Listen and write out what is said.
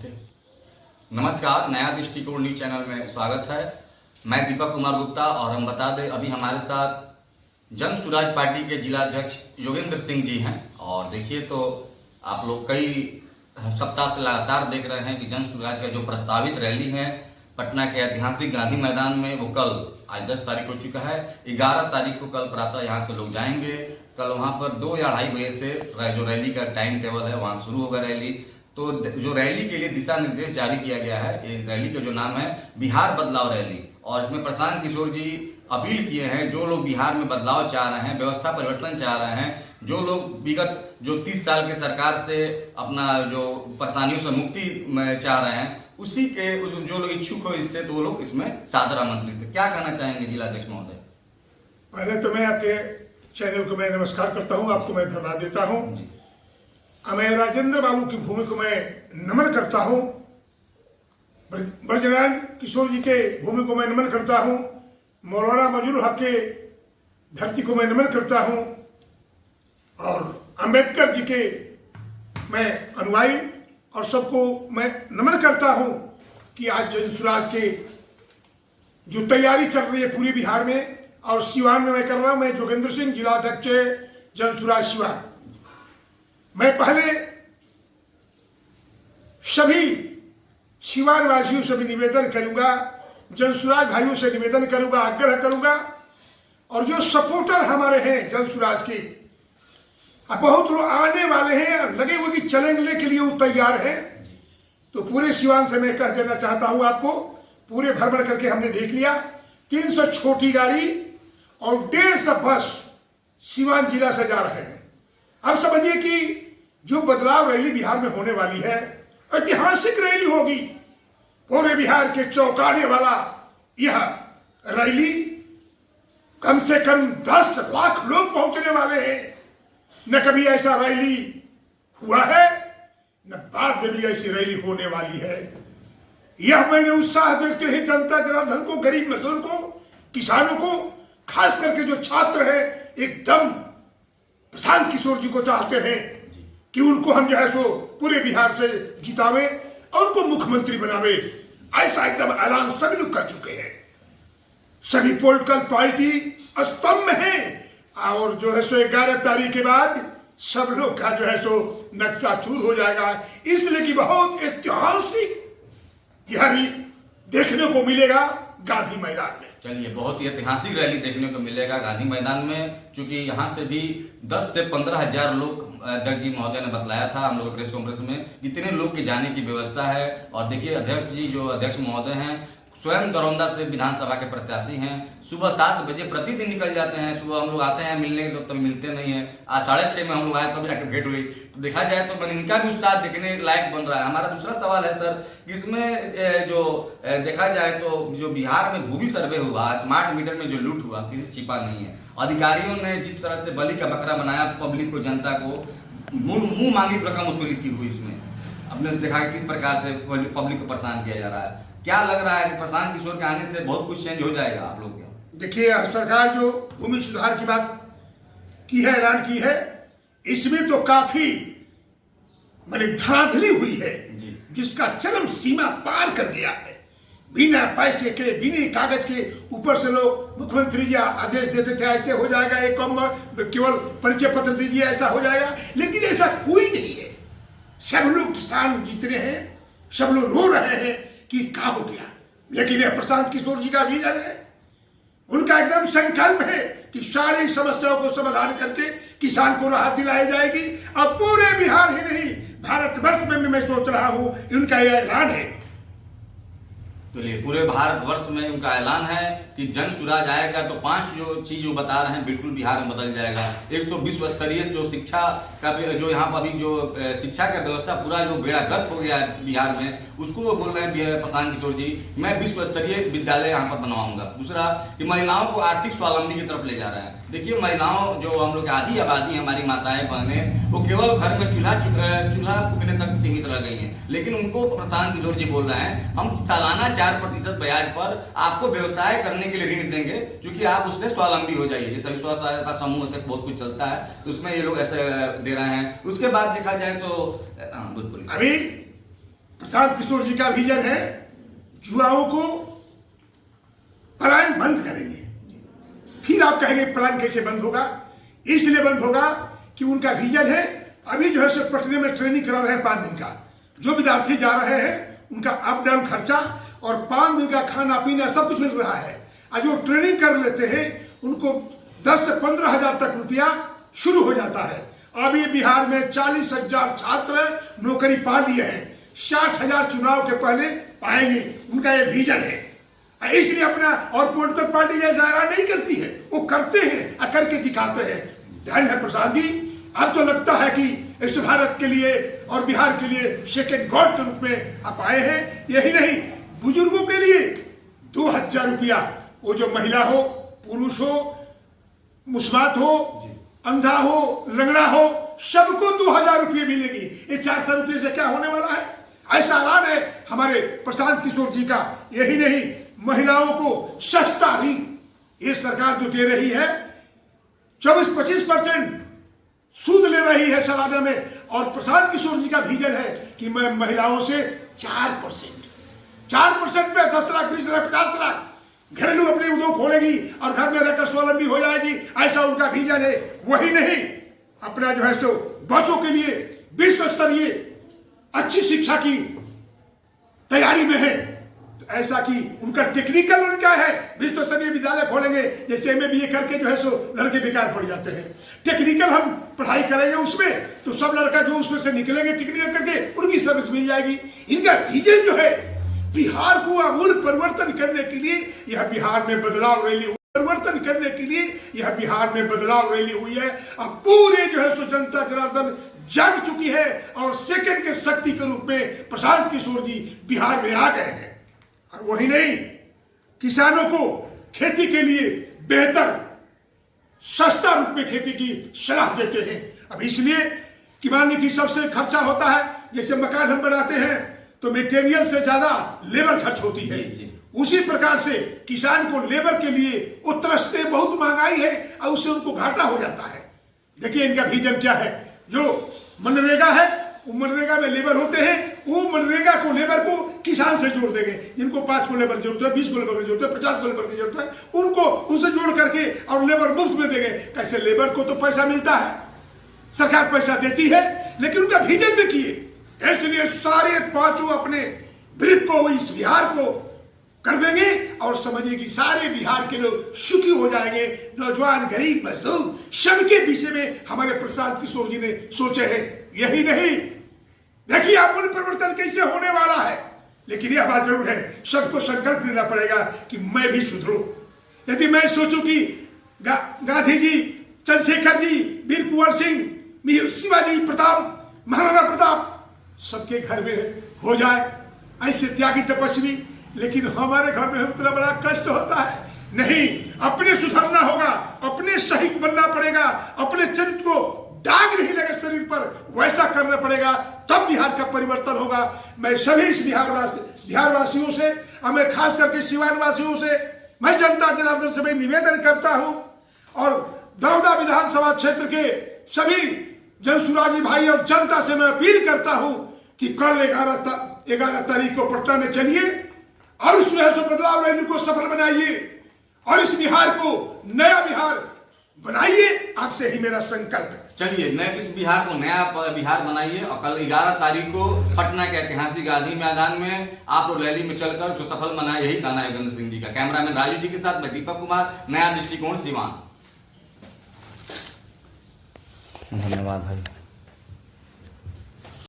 Okay. नमस्कार, नया दृष्टिकोण न्यूज चैनल में स्वागत है। मैं दीपक कुमार गुप्ता और हम बता दें अभी हमारे साथ जन सुराज पार्टी के जिला अध्यक्ष योगेंद्र सिंह जी हैं। और देखिए तो आप लोग कई सप्ताह से लगातार देख रहे हैं कि जन सुराज का जो प्रस्तावित रैली है पटना के ऐतिहासिक गांधी मैदान में, वो कल आज 10 तारीख हो चुका है, 11 तारीख को कल प्रातः यहाँ से लोग जाएंगे। कल वहाँ पर 2 या 2:30 बजे से जो रैली का टाइम टेबल है वहाँ शुरू होगा रैली। तो जो रैली के लिए दिशा निर्देश जारी किया गया है, ये रैली का जो नाम है बिहार बदलाव रैली, और इसमें प्रशांत किशोर जी अपील किए हैं जो लोग बिहार में बदलाव चाह रहे हैं, व्यवस्था परिवर्तन चाह रहे हैं, जो लोग विगत जो 30 साल के सरकार से अपना जो परेशानियों से मुक्ति चाह रहे हैं, उसी के जो लोग इच्छुक हो इससे, तो वो लोग इसमें सादर आमंत्रित है। क्या कहना चाहेंगे जिला अध्यक्ष महोदय? पहले तो मैं आपके चैनल को मैं नमस्कार करता हूं, आपको मैं धन्यवाद देता हूं। मैं राजेंद्र बाबू की भूमि को मैं नमन करता हूं, ब्रजलाल किशोर जी के भूमि को मैं नमन करता हूं, मौलाना मजरूर हक के धरती को मैं नमन करता हूं, और अंबेडकर जी के मैं अनुयायी और सबको मैं नमन करता हूं कि आज जन सुराज के जो तैयारी चल रही है पूरे बिहार में और सिवान में मैं कर रहा हूं। मैं योगेंद्र सिंह, जिला अध्यक्ष जन सुराज सिवान। मैं पहले सभी सिवान वासियों से भी निवेदन करूंगा, जनसुराज भाइयों से निवेदन करूंगा, आग्रह करूंगा, और जो सपोर्टर हमारे हैं जनसुराज के, अब बहुत लोग आने वाले हैं, लगे हुए कि चलने के लिए वो तैयार है। तो पूरे सिवान से मैं कह देना चाहता हूं आपको, पूरे भ्रमण करके हमने देख लिया, 300 छोटी गाड़ी और 150 बस सिवान जिला से जा रहे हैं। अब समझिए कि जो बदलाव रैली बिहार में होने वाली है, ऐतिहासिक रैली होगी। पूरे बिहार के चौंकाने वाला यह रैली, कम से कम 10 लाख लोग पहुंचने वाले हैं। न कभी ऐसा रैली हुआ है, न बाद में भी ऐसी रैली होने वाली है। यह मैंने उत्साह देखते हैं जनता जनार्दन को, गरीब मजदूर को, किसानों को, खास करके जो छात्र है, एकदम प्रशांत किशोर जी को चाहते हैं कि उनको हम जो है सो पूरे बिहार से जितावे और उनको मुख्यमंत्री बनावे। ऐसा एकदम ऐलान सभी लोग कर चुके हैं। सभी पॉलिटिकल पार्टी स्तंभ में है, और जो है सो 11 तारीख के बाद सब लोग का जो है सो नक्शा चूर हो जाएगा। इसलिए कि बहुत ऐतिहासिक यह देखने को मिलेगा गांधी मैदान में। चलिए, बहुत ही ऐतिहासिक रैली देखने को मिलेगा गांधी मैदान में, क्योंकि यहाँ से भी 10 से 15 हजार लोग अध्यक्ष जी महोदय ने बतलाया था हम लोग प्रेस कॉन्फ्रेंस में, जितने लोग के जाने की व्यवस्था है। और देखिए अध्यक्ष जी जो अध्यक्ष महोदय हैं स्वयं दरौंदा से विधानसभा के प्रत्याशी हैं। सुबह 7 बजे प्रतिदिन निकल जाते हैं। सुबह हम लोग आते हैं मिलने के, तो मिलते नहीं है। आज 6:30 में हम लोग आए तब जाकर भेंट हुई। तो देखा जाए तो इनका भी उत्साह देखने लायक बन रहा है। हमारा दूसरा सवाल है सर, इसमें जो देखा जाए तो जो बिहार में भूमि सर्वे हुआ, स्मार्ट मीटर में जो लूट हुआ, किसी से छिपा नहीं है। अधिकारियों ने जिस तरह से बलि का बकरा बनाया पब्लिक को, जनता को मुंह मांगी रकम वसूली की हुई, इसमें हमने देखा किस प्रकार से पब्लिक को परेशान किया जा रहा है। क्या लग रहा है कि प्रशांत किशोर के आने से बहुत कुछ चेंज हो जाएगा आप लोग? देखिए, सरकार जो भूमि सुधार की बात की है, ऐलान की है, इसमें तो काफी माने धांधली हुई है, जिसका चरम सीमा पार कर गया है। बिना पैसे के, बिना कागज के, ऊपर से लोग मुख्यमंत्री जी आदेश देते थे ऐसे हो जाएगा, एक केवल परिचय पत्र दीजिए ऐसा हो जाएगा, लेकिन ऐसा कोई नहीं है। सब लोग किसान जितने हैं सब लोग रो रहे हैं कि क्या हो गया, लेकिन यह प्रशांत किशोर जी का विजन है, उनका एकदम संकल्प है कि सारी समस्याओं को समाधान करके किसान को राहत दिलाई जाएगी। अब पूरे बिहार ही नहीं, भारतवर्ष में भी मैं सोच रहा हूं उनका यह ऐलान है। तो ये पूरे भारतवर्ष में उनका ऐलान है कि जन सुराज आएगा तो 5 जो चीज वो बता रहे हैं बिल्कुल बिहार में बदल जाएगा। एक तो विश्व स्तरीय जो शिक्षा का, जो यहाँ पर अभी जो शिक्षा का व्यवस्था पूरा जो बेड़ागर्क हो गया है बिहार में, उसको वो बोल रहे हैं प्रशांत किशोर जी, मैं विश्व स्तरीय विद्यालय यहाँ पर बनवाऊंगा। दूसरा कि महिलाओं को आर्थिक स्वावलंबी की तरफ ले जा रहा है। देखिए, महिलाओं जो हम लोग आधी आबादी हमारी माताएं बहनें, वो केवल घर में चूल्हा फूकने तक सीमित रह गई हैं, लेकिन उनको प्रशांत किशोर जी बोल रहे हैं हम सालाना 4% ब्याज पर आपको व्यवसाय करने के लिए ऋण देंगे, क्योंकि आप उससे स्वावलंबी हो जाइए। जैसे स्व सहायता समूह से बहुत कुछ चलता है, तो उसमें ये लोग ऐसे दे रहे हैं। उसके बाद देखा जाए तो अभी प्रशांत किशोर जी का विजन है युवाओं को पलायन बंद करेंगे। फिर आप कहेंगे पलायन कैसे बंद होगा? इसलिए बंद होगा कि उनका विजन है, अभी जो है सो पटने में ट्रेनिंग करा रहे हैं 5 दिन का, जो विद्यार्थी जा रहे हैं उनका अप डाउन खर्चा और 5 दिन का खाना पीना सब कुछ मिल रहा है। आज जो ट्रेनिंग कर लेते हैं उनको 10 से 15 हजार तक रुपया शुरू हो जाता है। अभी बिहार में 40,000 छात्र नौकरी पा लिए हैं, 60,000 चुनाव के पहले पाएंगे, उनका ये विजन है। इसलिए अपना और पॉलिटिकल पार्टी जैसा ऐलान नहीं करती है, वो करते हैं, करके दिखाते हैं। धन्य है प्रसाद जी, अब तो लगता है कि इस भारत के लिए और बिहार के लिए सेकेंड गॉड के रूप में आप आए हैं। यही नहीं, बुजुर्गों के लिए 2,000 रुपया, वो जो महिला हो, पुरुष हो, मुस्मात हो, अंधा हो, लंगड़ा हो, सबको 2,000 रुपये मिलेगी। ये 400 रुपये से क्या होने वाला है? ऐसा ऐलान है हमारे प्रशांत किशोर जी का। यही नहीं, महिलाओं को सस्ता ऋण ये सरकार जो दे रही है, 24-25% सूद ले रही है सालाना में। और प्रशांत किशोर जी का विजन है कि मैं महिलाओं से 4% पे 10 लाख, 20 लाख, 50 लाख घरेलू अपने उद्योग खोलेगी और घर में रहकर स्वावलंबी हो जाएगी, ऐसा उनका विजन है। वही नहीं, अपना जो है सो बच्चों के लिए विश्व स्तरीय अच्छी शिक्षा की तैयारी में है। तो ऐसा कि उनका टेक्निकल उनका है, विश्व स्तरीय विद्यालय खोलेंगे, जैसे MA BA करके जो है सो लड़के बेकार पड़ जाते हैं। टेक्निकल हम पढ़ाई करेंगे उसमें, तो सब लड़का जो उसमें से निकलेंगे टेक्निकल करके, उनकी सर्विस मिल जाएगी। इनका विजन जो है बिहार को आमूल परिवर्तन करने के लिए, यह बिहार में बदलाव रैली परिवर्तन करने के लिए यह बिहार में बदलाव रैली हुई है। अब पूरे जो है सो जनता जनार्दन जाग चुकी है और सेकंड के शक्ति के रूप में प्रशांत किशोर जी बिहार में आ गए हैं। और वही नहीं, किसानों को खेती के लिए बेहतर सस्ता रूप में खेती की सलाह देते हैं। अब इसलिए कि मान लीजिए कि सबसे खर्चा होता है, जैसे मकान हम बनाते हैं तो मटेरियल से ज्यादा लेबर खर्च होती है, उसी प्रकार से किसान को लेबर के लिए वो तरसते, बहुत महंगाई है और उससे उनको घाटा हो जाता है। देखिए इनका विजन क्या है, जो मनरेगा है, वो मनरेगा में लेबर होते हैं, वो मनरेगा को लेबर को किसान से जोड़ देंगे। जिनको 5 को लेबर की जरूरत है, 20 को लेबर की जरूरत है, 50 को लेबर की जरूरत है, उनको उनसे जोड़ करके और लेबर मुफ्त में देंगे। कैसे? लेबर को तो पैसा मिलता है, सरकार पैसा देती है, लेकिन उनका विजन देखिए। इसलिए सारे 5 अपने वृत्त को इस बिहार को कर देंगे और समझिए कि सारे बिहार के लोग सुखी हो जाएंगे। नौजवान, गरीब, मजदूर सबके विषय में हमारे प्रशांत किशोर जी ने सोचे हैं। यही नहीं, देखिए आमूल परिवर्तन कैसे होने वाला है, लेकिन यह बात जरूर है, सबको संकल्प लेना पड़ेगा कि मैं भी सुधरूं। यदि मैं सोचूं कि गांधी जी, चंद्रशेखर जी, वीर कुंवर सिंह, शिवाजी प्रताप, महाराणा प्रताप सबके घर में हो जाए ऐसे त्यागी तपस्वी, लेकिन हमारे घर में उतना बड़ा कष्ट होता है। नहीं, अपने सुधरना होगा, अपने सही बनना पड़ेगा, अपने चरित्र को दाग नहीं लगे शरीर पर, वैसा करना पड़ेगा, तब बिहार का परिवर्तन होगा। मैं सभी इस बिहार वासियों से, और मैं खास करके सिवान वासियों से, मैं जनता जनार्दन से मैं निवेदन करता हूं और दरौदा विधानसभा क्षेत्र के सभी जनसुराजी भाई और जनता से मैं अपील करता हूं कि कल 11 तारीख को पटना में चलिए और उस बदलाव रैली को सफल बनाइए और इस बिहार को नया बिहार बनाइए। आपसे ही मेरा संकल्प है। चलिए, इस बिहार को नया बिहार बनाइए और कल 11 तारीख को पटना के ऐतिहासिक गांधी मैदान में आप लोग रैली में चलकर उसको सफल बनाए, यही कहना है योगेंद्र सिंह जी का। कैमरामैन राजू जी के साथ मैं दीपक कुमार, नया दृष्टिकोण, सिवान। धन्यवाद भाई।